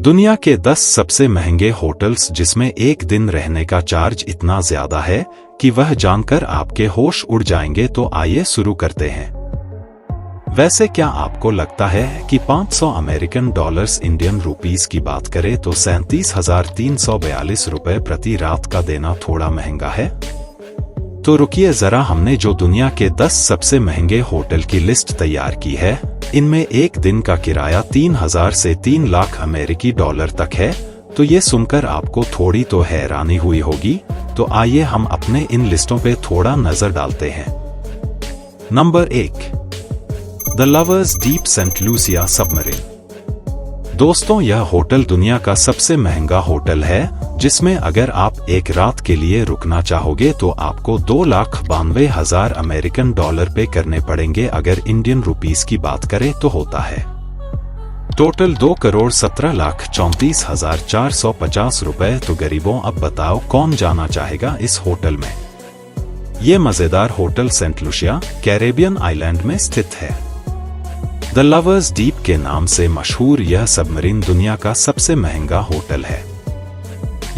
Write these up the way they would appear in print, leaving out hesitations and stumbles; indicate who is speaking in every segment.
Speaker 1: दुनिया के 10 सबसे महंगे होटल्स जिसमें एक दिन रहने का चार्ज इतना ज्यादा है कि वह जानकर आपके होश उड़ जाएंगे। तो आइए शुरू करते हैं। वैसे क्या आपको लगता है कि 500 अमेरिकन डॉलर्स इंडियन रुपीस की बात करें तो 37,342 रुपए प्रति रात का देना थोड़ा महंगा है? तो रुकिए जरा, हमने जो दुनिया के 10 सबसे महंगे होटल की लिस्ट तैयार की है, इनमें एक दिन का किराया 3,000 से 3 लाख अमेरिकी डॉलर तक है। तो ये सुनकर आपको थोड़ी तो हैरानी हुई होगी। तो आइए हम अपने इन लिस्टों पे थोड़ा नजर डालते हैं। Number 1, the lovers deep Saint Lucia submarine. दोस्तों, यह होटल दुनिया का सबसे महंगा होटल है, जिसमें अगर आप एक रात के लिए रुकना चाहोगे तो आपको 2,92,000 अमेरिकन डॉलर पे करने पड़ेंगे। अगर इंडियन रुपीस की बात करें तो होता है टोटल 2,17,34,450 रुपए। तो गरीबों, अब बताओ कौन जाना चाहेगा इस होटल में? ये मजेदार hotel Saint Lucia Caribbean island में स्थित है। द लवर्स डीप के नाम से मशहूर यह सबमरीन दुनिया का सबसे महंगा होटल है।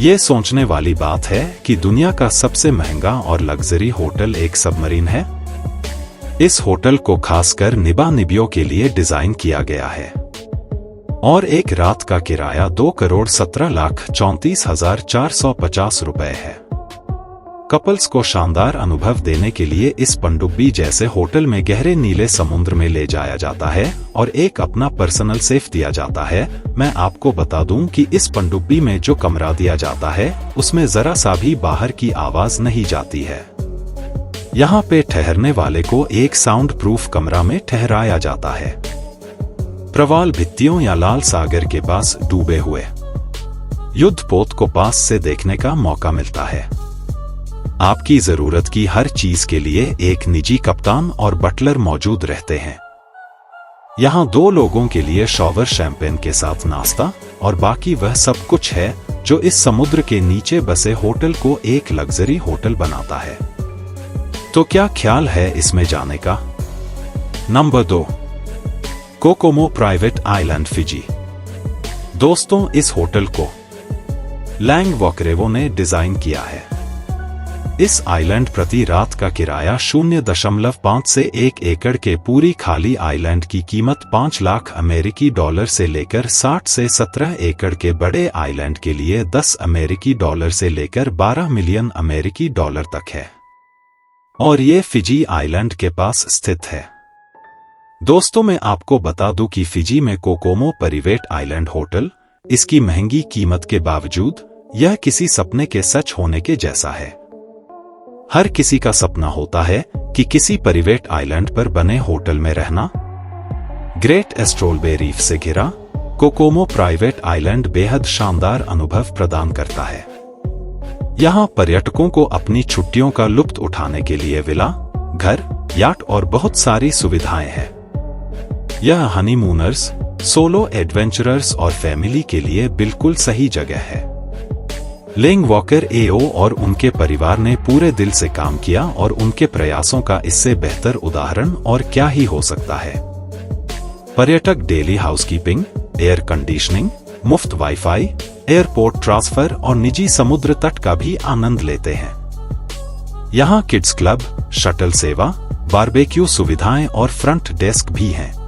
Speaker 1: ये सोचने वाली बात है कि दुनिया का सबसे महंगा और लग्जरी होटल एक सबमरीन है। इस होटल को खासकर निभा-निबियों के लिए डिजाइन किया गया है और एक रात का किराया 2,17,34,450 रुपए है। कपल्स को शानदार अनुभव देने के लिए इस पनडुब्बी जैसे होटल में गहरे नीले समुद्र में ले जाया जाता है और एक अपना पर्सनल सेफ दिया जाता है। मैं आपको बता दूं कि इस पनडुब्बी में जो कमरा दिया जाता है उसमें जरा सा भी बाहर की आवाज नहीं जाती है। यहाँ पे ठहरने वाले को एक साउंड प्रूफ कमरा में ठहराया जाता है। प्रवाल भित्तियों या लाल सागर के पास डूबे हुए युद्धपोत को पास से देखने का मौका मिलता है। आपकी जरूरत की हर चीज के लिए एक निजी कप्तान और बटलर मौजूद रहते हैं। यहाँ 2 लोगों के लिए शॉवर, शैंपेन के साथ नाश्ता और बाकी वह सब कुछ है जो इस समुद्र के नीचे बसे होटल को एक लग्जरी होटल बनाता है। तो क्या ख्याल है इसमें जाने का? Number 2, Kokomo private island Fiji. दोस्तों, इस होटल को लैंग वॉकरेवो ने डिजाइन किया है। इस आइलैंड प्रति रात का किराया 0.5 से 1 एकड़ के पूरी खाली आइलैंड की कीमत 5 लाख अमेरिकी डॉलर से लेकर 60 से 17 एकड़ के बड़े आइलैंड के लिए 10 अमेरिकी डॉलर से लेकर 12 मिलियन अमेरिकी डॉलर तक है और ये फिजी आइलैंड के पास स्थित है। दोस्तों, मैं आपको बता दूं कि फिजी में कोकोमो प्राइवेट आइलैंड होटल, इसकी महंगी कीमत के बावजूद यह किसी सपने के सच होने के जैसा है। हर किसी का सपना होता है कि किसी प्राइवेट आइलैंड पर बने होटल में रहना। ग्रेट एस्ट्रोल बे रीफ से घिरा कोकोमो प्राइवेट आइलैंड बेहद शानदार अनुभव प्रदान करता है। यहाँ पर्यटकों को अपनी छुट्टियों का लुत्फ उठाने के लिए विला, घर, याट और बहुत सारी सुविधाएं हैं। यह हनीमूनर्स, सोलो एडवेंचरर्स और फैमिली के लिए बिल्कुल सही जगह है। लैंग वॉकर एओ और उनके परिवार ने पूरे दिल से काम किया और उनके प्रयासों का इससे बेहतर उदाहरण और क्या ही हो सकता है। पर्यटक डेली हाउसकीपिंग, एयर कंडीशनिंग, मुफ्त वाईफाई, एयरपोर्ट ट्रांसफर और निजी समुद्र तट का भी आनंद लेते हैं। यहाँ किड्स क्लब, शटल सेवा, बारबेक्यू सुविधाएं और फ्रंट डेस्क भी हैं।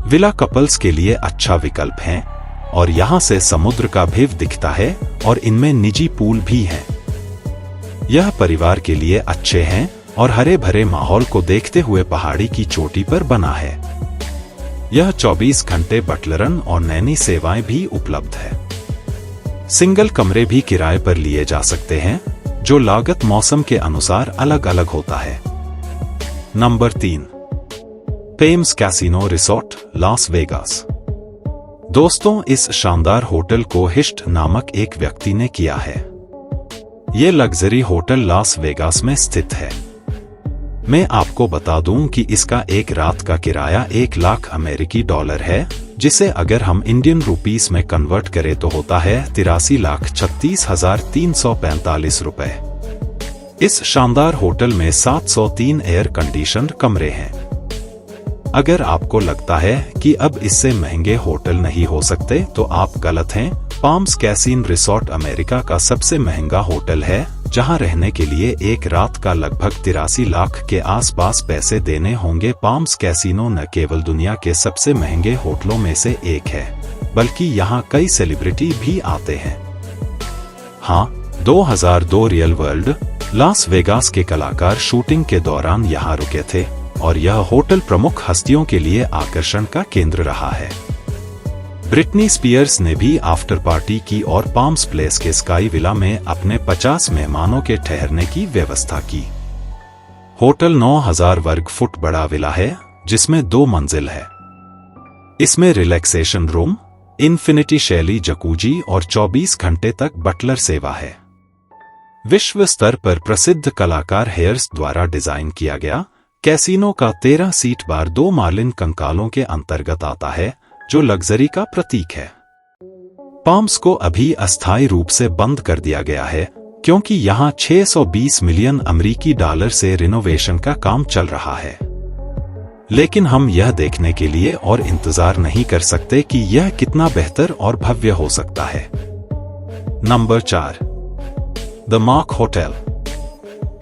Speaker 1: विला कपल्स के लिए अच्छा विकल्प है और यहाँ से समुद्र का व्यू दिखता है और इनमें निजी पूल भी हैं। यह परिवार के लिए अच्छे हैं और हरे भरे माहौल को देखते हुए पहाड़ी की चोटी पर बना है। यह 24 घंटे बटलरन और नैनी सेवाएं भी उपलब्ध है। सिंगल कमरे भी किराए पर लिए जा सकते हैं, जो लागत मौसम के अनुसार अलग अलग होता है। Number 3, Palms casino resort, Las Vegas. दोस्तों, इस शानदार होटल को हिस्ट नामक एक व्यक्ति ने किया है। ये लग्जरी होटल लास वेगास में स्थित है। मैं आपको बता दूं कि इसका एक रात का किराया 1 लाख अमेरिकी डॉलर है, जिसे अगर हम इंडियन रुपीस में कन्वर्ट करें तो होता है 83,36,345 रुपए। इस शानदार होटल में 703 एयर कंडीशन्ड कमरे हैं। अगर आपको लगता है कि अब इससे महंगे होटल नहीं हो सकते तो आप गलत हैं। पाम्स कैसीन रिसोर्ट अमेरिका का सबसे महंगा होटल है, जहां रहने के लिए एक रात का लगभग 83 लाख के आसपास पैसे देने होंगे। पाम्स कैसीनो न केवल दुनिया के सबसे महंगे होटलों में से एक है, बल्कि यहां कई सेलिब्रिटी भी आते हैं। हाँ, 2002 रियल वर्ल्ड लास वेगास के कलाकार शूटिंग के दौरान यहां रुके थे और यह होटल प्रमुख हस्तियों के लिए आकर्षण का केंद्र रहा है। ब्रिटनी स्पीयर्स ने भी आफ्टर पार्टी की और पाम्स प्लेस के स्काई विला में अपने 50 मेहमानों के ठहरने की व्यवस्था की। होटल 9000 वर्ग फुट बड़ा विला है, जिसमें 2 मंजिल है। इसमें रिलैक्सेशन रूम, इन्फिनिटी शैली जकूजी और 24 घंटे तक बटलर सेवा है। विश्व स्तर पर प्रसिद्ध कलाकार हेयर्स द्वारा डिजाइन किया गया कैसीनो का 13 सीट बार 2 मार्लिन कंकालों के अंतर्गत आता है, जो लग्जरी का प्रतीक है। पाम्स को अभी अस्थायी रूप से बंद कर दिया गया है, क्योंकि यहां 620 मिलियन अमेरिकी डॉलर से रिनोवेशन का काम चल रहा है। लेकिन हम यह देखने के लिए और इंतजार नहीं कर सकते कि यह कितना बेहतर और भव्य हो सकता है। Number 4, the mark hotel.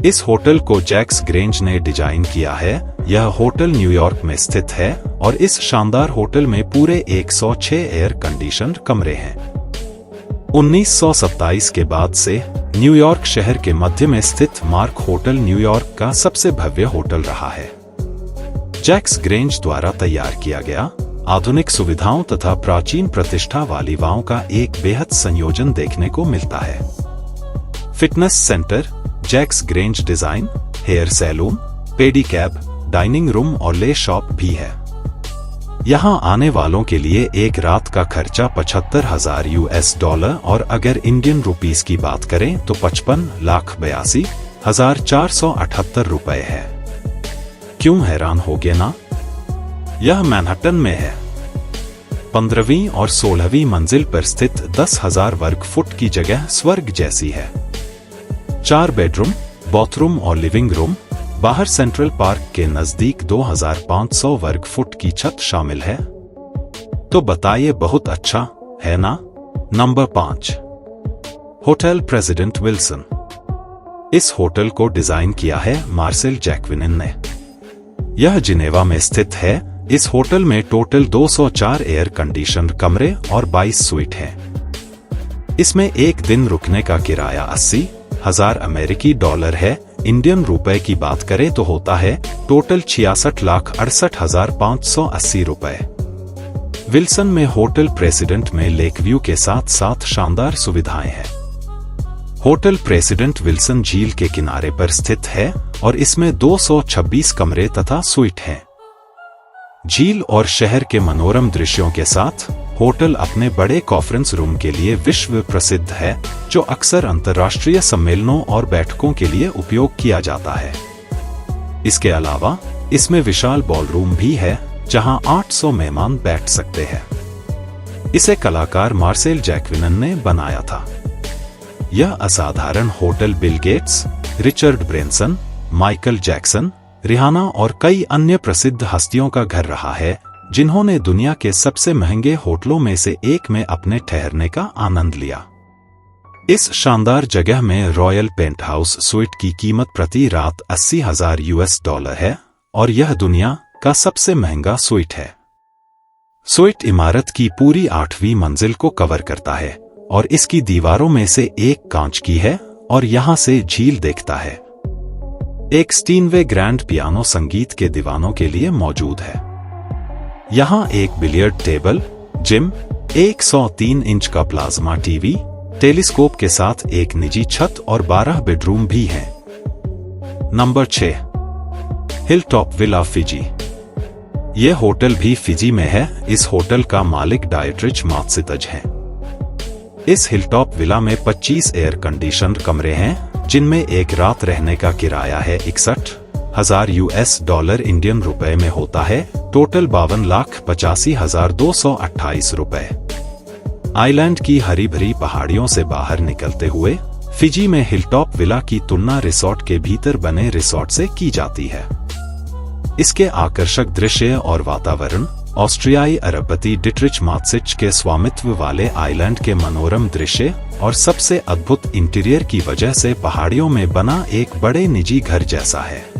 Speaker 1: इस होटल को जैक्स ग्रेंज ने डिजाइन किया है। यह होटल न्यूयॉर्क में स्थित है और इस शानदार होटल में पूरे 106 एयर कंडीशनड कमरे हैं। 1927 के बाद से न्यूयॉर्क शहर के मध्य में स्थित मार्क होटल न्यूयॉर्क का सबसे भव्य होटल रहा है। जैक्स ग्रेंज द्वारा तैयार किया गया आधुनिक सुविधाओं तथा प्राचीन प्रतिष्ठा वाली वाओं का एक बेहद संयोजन देखने को मिलता है। Fitness centre, Jacques Grange design, hair salon, pedicab, dining room और ले शॉप भी है। यहां आने वालों के लिए एक रात का खर्चा $75,000 और अगर इंडियन रुपीस की बात करें तो 55,82,478 रुपए है। क्यों हैरान होगे ना? यह मैनहट्टन में है। 15वीं और 16वीं मंजिल पर स्थित 10,000 वर्ग फुट की जगह स्वर्ग जैसी है। 4 बेडरूम, बाथरूम और लिविंग रूम, बाहर सेंट्रल पार्क के नजदीक 2500 वर्ग फुट की छत शामिल है। तो बताइए, बहुत अच्छा है ना? Number 5, hotel president Wilson. इस होटल को डिजाइन किया है मार्सेल जैक्विनिन ने। यह जिनेवा में स्थित है। इस होटल में टोटल 204 एयर कंडीशनड कमरे और 22 स्वीट हैं। इसमें एक दिन रुकने का किराया 80,000 अमेरिकी डॉलर है। इंडियन रुपए की बात करें तो होता है टोटल 66,68,580 रुपए। विल्सन में होटल प्रेसिडेंट में लेक व्यू के साथ साथ शानदार सुविधाएं हैं। होटल प्रेसिडेंट विल्सन झील के किनारे पर स्थित है और इसमें 226 कमरे तथा स्वीट हैं। झील और शहर के मनोरम दृश्यों के साथ होटल अपने बड़े कॉन्फ्रेंस रूम के लिए विश्व प्रसिद्ध है, जो अक्सर अंतर्राष्ट्रीय सम्मेलनों और बैठकों के लिए उपयोग किया जाता है। इसके अलावा इसमें विशाल बॉलरूम भी है, जहां 800 मेहमान बैठ सकते हैं। इसे कलाकार मार्सेल जैक्विनिन ने बनाया था। यह असाधारण hotel Bill Gates, Richard Branson, Michael Jackson, Rihanna और कई अन्य प्रसिद्ध हस्तियों का घर रहा है, जिन्होंने दुनिया के सबसे महंगे होटलों में से एक में अपने ठहरने का आनंद लिया। इस शानदार जगह में रॉयल पेंटहाउस स्वीट की कीमत प्रति रात $80,000 है और यह दुनिया का सबसे महंगा स्वीट है। स्वीट इमारत की पूरी 8वीं मंजिल को कवर करता है और इसकी दीवारों में से एक कांच की है और यहां से झील देखता है। एक स्टीनवे ग्रैंड पियानो संगीत के दीवानों के लिए मौजूद है। यहां एक बिलियर्ड टेबल, जिम, 103 इंच का प्लाज्मा टीवी, टेलीस्कोप के साथ एक निजी छत और 12 बेडरूम भी हैं। Number 6, hilltop villa Fiji. यह होटल भी फिजी में है। इस होटल का मालिक डायट्रिच मात्सितज है। इस हिलटॉप विला में 25 एयर कंडीशनड कमरे हैं, जिनमें एक रात रहने का किराया है $61,000 इंडियन रुपए में होता है, टोटल 52,85,228 रुपए। आइलैंड की हरी भरी पहाड़ियों से बाहर निकलते हुए फिजी में हिलटॉप विला की तुलना रिसोर्ट के भीतर बने रिसोर्ट से की जाती है। इसके आकर्षक दृश्य और वातावरण, ऑस्ट्रियाई अरबपति डिट्रिच मात्सिच के स्वामित्व वाले आइलैंड के मनोरम दृश्य और सबसे अद्भुत इंटीरियर की वजह से पहाड़ियों में बना एक बड़े निजी घर जैसा है।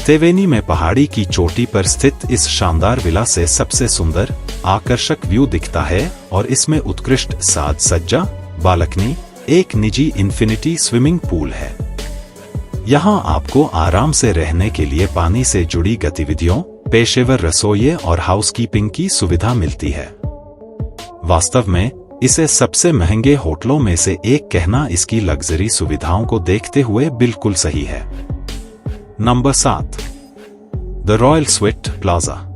Speaker 1: तेवेनी में पहाड़ी की चोटी पर स्थित इस शानदार विला से सबसे सुंदर, आकर्षक व्यू दिखता है और इसमें उत्कृष्ट साज सज्जा, बालकनी, एक निजी इन्फिनिटी स्विमिंग पूल है। यहाँ आपको आराम से रहने के लिए पानी से जुड़ी गतिविधियों, पेशेवर रसोइये और हाउसकीपिंग की सुविधा मिलती है। वास्तव में इसे सबसे महंगे होटलों में से एक कहना इसकी लग्जरी सुविधाओं को देखते हुए बिल्कुल सही है। Number 7, the royal sweet plaza.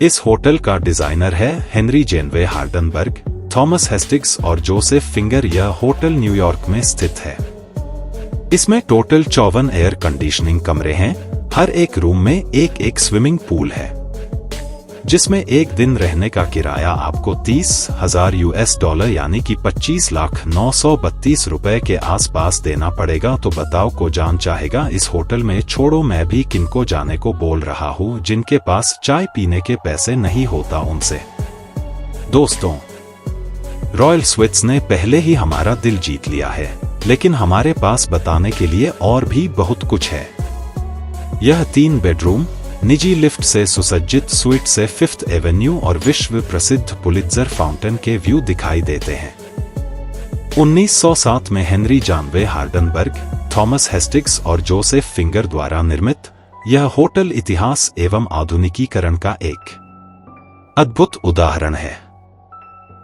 Speaker 1: इस होटल का डिजाइनर है हेनरी जेनवे हार्डनबर्ग, थॉमस हेस्टिग्स और जोसेफ फिंगर। यह होटल न्यूयॉर्क में स्थित है। इसमें टोटल 54 एयर कंडीशनिंग कमरे हैं। हर एक रूम में एक स्विमिंग पूल है, जिसमें एक दिन रहने का किराया आपको $30,000 यानी कि 25,932,000 रुपए के आसपास देना पड़ेगा। तो बताओ को जान चाहेगा इस होटल में। छोड़ो, मैं भी किनको जाने को बोल रहा हूँ जिनके पास चाय पीने के पैसे नहीं होता उनसे। दोस्तों, रॉयल स्वीट्स ने पहले ही हमारा दिल जीत लिया है, लेकिन हमारे पास बताने के लिए और भी बहुत कुछ है। यह 3 बेडरूम, निजी लिफ्ट से सुसज्जित स्वीट से 5th एवेन्यू और विश्व प्रसिद्ध पुलित्जर फाउंटेन के व्यू दिखाई देते हैं। 1907 में हेनरी जानवे हार्डनबर्ग, थॉमस हेस्टिग्स और जोसेफ फिंगर द्वारा निर्मित यह होटल इतिहास एवं आधुनिकीकरण का एक अद्भुत उदाहरण है।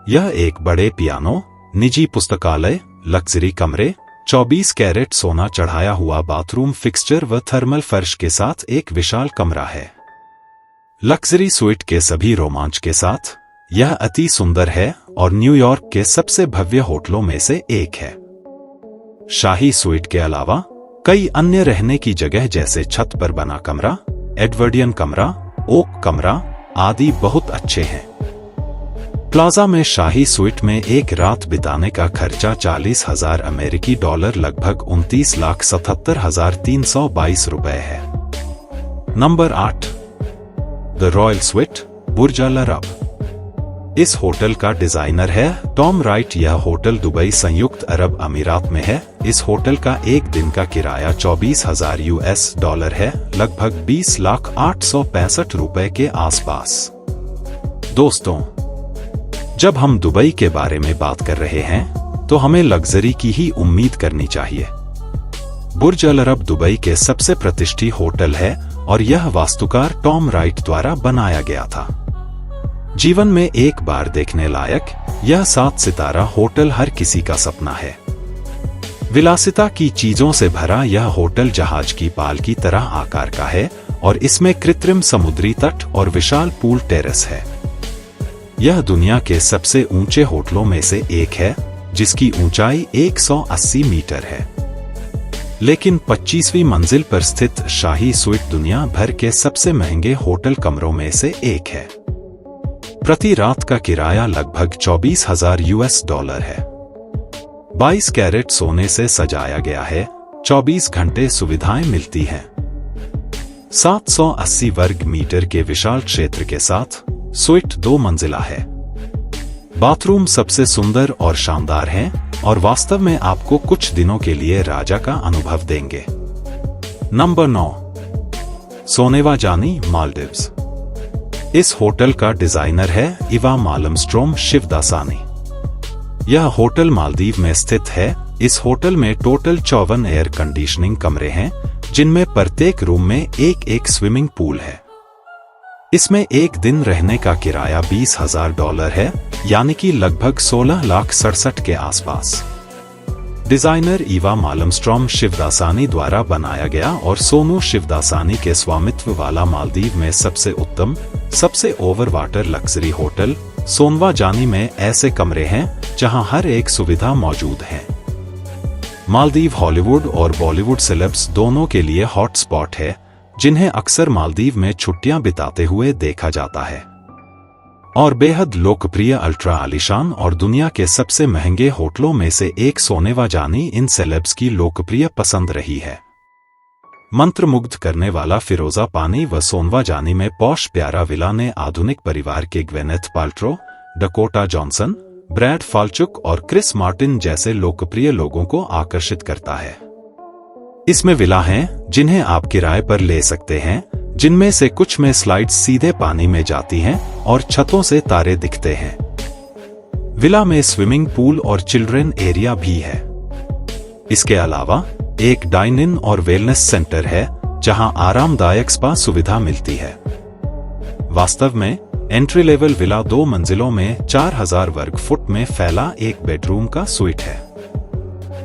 Speaker 1: यह एक बड़े पियानो, निजी पुस्तकालय, लग्जरी कमरे, 24 कैरेट सोना चढ़ाया हुआ बाथरूम फिक्सचर व थर्मल फर्श के साथ एक विशाल कमरा है। लग्जरी स्वीट के सभी रोमांच के साथ यह अति सुंदर है और न्यूयॉर्क के सबसे भव्य होटलों में से एक है। शाही स्वीट के अलावा कई अन्य रहने की जगह जैसे छत पर बना कमरा, एडवर्डियन कमरा, ओक कमरा आदि बहुत अच्छे हैं। प्लाजा में शाही स्वीट में एक रात बिताने का खर्चा $40,000 अमेरिकी डॉलर लगभग 29,77,322 रुपए है। नंबर 8, द रॉयल स्वीट बुर्ज अल अरब। इस होटल का डिजाइनर है टॉम राइट। यह होटल दुबई, संयुक्त अरब अमीरात में है। इस होटल का एक दिन का किराया $24,000 है, लगभग 20,865,000 रुपए के आसपास। दोस्तों, जब हम दुबई के बारे में बात कर रहे हैं तो हमें लग्जरी की ही उम्मीद करनी चाहिए। बुर्ज अल अरब दुबई के सबसे प्रतिष्ठित होटल है और यह वास्तुकार टॉम राइट द्वारा बनाया गया था। जीवन में एक बार देखने लायक यह 7 सितारा होटल हर किसी का सपना है। विलासिता की चीजों से भरा यह होटल जहाज की पाल की तरह आकार का है और इसमें कृत्रिम समुद्री तट और विशाल पूल टेरेस है। यह दुनिया के सबसे ऊंचे होटलों में से एक है, जिसकी ऊंचाई 180 मीटर है। लेकिन 25वीं मंजिल पर स्थित शाही स्वीट दुनिया भर के सबसे महंगे होटल कमरों में से एक है। प्रति रात का किराया लगभग $24,000 है। 22 कैरेट सोने से सजाया गया है। 24 घंटे सुविधाएं मिलती हैं। 780 वर्ग मीटर के विशाल क्षेत्र के साथ स्वीट 2 मंजिला है। बाथरूम सबसे सुंदर और शानदार हैं और वास्तव में आपको कुछ दिनों के लिए राजा का अनुभव देंगे। नंबर 9, सोनेवा जानी मालदीव्स। इस होटल का डिजाइनर है इवा मालमस्ट्रोम शिवदासानी। यह होटल मालदीव में स्थित है। इस होटल में टोटल 54 एयर कंडीशनिंग कमरे हैं, जिनमें प्रत्येक रूम में एक स्विमिंग पूल है। इसमें एक दिन रहने का किराया $20,000 है, यानी कि लगभग 16,67,000 के आसपास। डिजाइनर इवा मालमस्ट्रोम शिवदासानी द्वारा बनाया गया और सोनू शिवदासानी के स्वामित्व वाला मालदीव में सबसे उत्तम, सबसे over water luxury hotel Sonwa जानी में ऐसे कमरे हैं जहां हर एक सुविधा मौजूद है। मालदीव हॉलीवुड और बॉलीवुड सेलेब्स दोनों के लिए हॉटस्पॉट है, जिन्हें अक्सर मालदीव में छुट्टियां बिताते हुए देखा जाता है। और बेहद लोकप्रिय, अल्ट्रा आलीशान और दुनिया के सबसे महंगे होटलों में से एक सोनेवा जानी इन सेलेब्स की लोकप्रिय पसंद रही है। मंत्रमुग्ध करने वाला फिरोजा पानी व सोनवा जानी में पॉश प्यारा विला ने आधुनिक परिवार के Gwyneth Paltrow, Dakota Johnson, Brad Falchuk और क्रिस मार्टिन जैसे लोकप्रिय लोगों को आकर्षित करता है। इसमें विला हैं जिन्हें आप किराए पर ले सकते हैं, जिनमें से कुछ में स्लाइड्स सीधे पानी में जाती हैं और छतों से तारे दिखते हैं। विला में स्विमिंग पूल और चिल्ड्रन एरिया भी है। इसके अलावा एक डाइन इन और वेलनेस सेंटर है जहां आरामदायक स्पा सुविधा मिलती है। वास्तव में एंट्री लेवल विला 2 मंजिलों में 4000 वर्ग फुट में फैला एक बेडरूम का स्वीट है।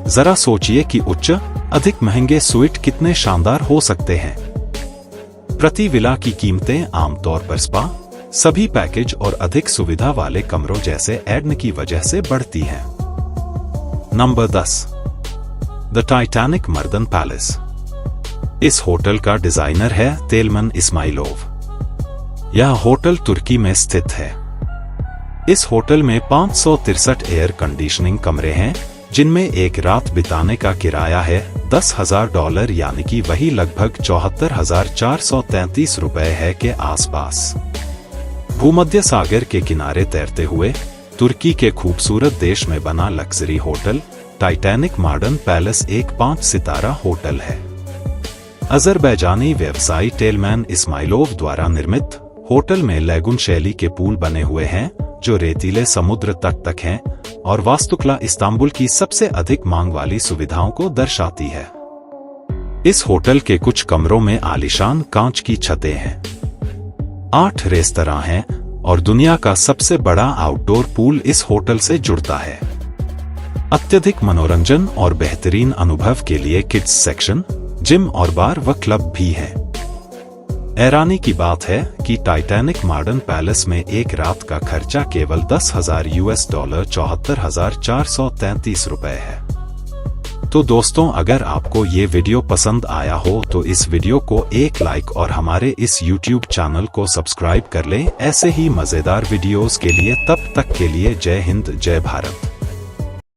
Speaker 1: जरा सोचिए कि उच्च अधिक महंगे स्वीट कितने शानदार हो सकते हैं। प्रति विला की कीमतें आमतौर पर स्पा, सभी पैकेज और अधिक सुविधा वाले कमरों जैसे ऐड की वजह से बढ़ती हैं। नंबर 10, द टाइटैनिक मर्दन पैलेस। इस होटल का डिजाइनर है तेलमन इस्माइलोव। यह होटल तुर्की में स्थित है। इस होटल में 563 एयर कंडीशनिंग कमरे हैं, जिनमें एक रात बिताने का किराया है $10,000 यानी कि वही लगभग 74,433 रुपए है के आसपास। भूमध्य सागर के किनारे तैरते हुए तुर्की के खूबसूरत देश में बना लग्जरी होटल टाइटैनिक मर्दन पैलेस एक 5 सितारा होटल है। अजरबैजानी व्यवसायी तेलमन इस्माइलोव द्वारा निर्मित होटल में लैगून शैली के पूल बने हुए हैं जो रेतीले समुद्र तट तक हैं और वास्तुकला इस्तांबुल की सबसे अधिक मांग वाली सुविधाओं को दर्शाती है। इस होटल के कुछ कमरों में आलीशान कांच की छतें हैं। 8 रेस्तरां हैं और दुनिया का सबसे बड़ा आउटडोर पूल इस होटल से जुड़ता है। अत्यधिक मनोरंजन और बेहतरीन अनुभव के लिए किड्स सेक्शन, जिम और बार व क्लब भी है। हैरानी की बात है कि टाइटैनिक मर्दन पैलेस में एक रात का खर्चा केवल $10,000 $74,433 रुपए है। तो दोस्तों, अगर आपको ये वीडियो पसंद आया हो तो इस वीडियो को एक लाइक और हमारे इस YouTube चैनल को सब्सक्राइब कर लें। ऐसे ही मजेदार वीडियोस के लिए तब तक के लिए जय हिंद, जय भारत।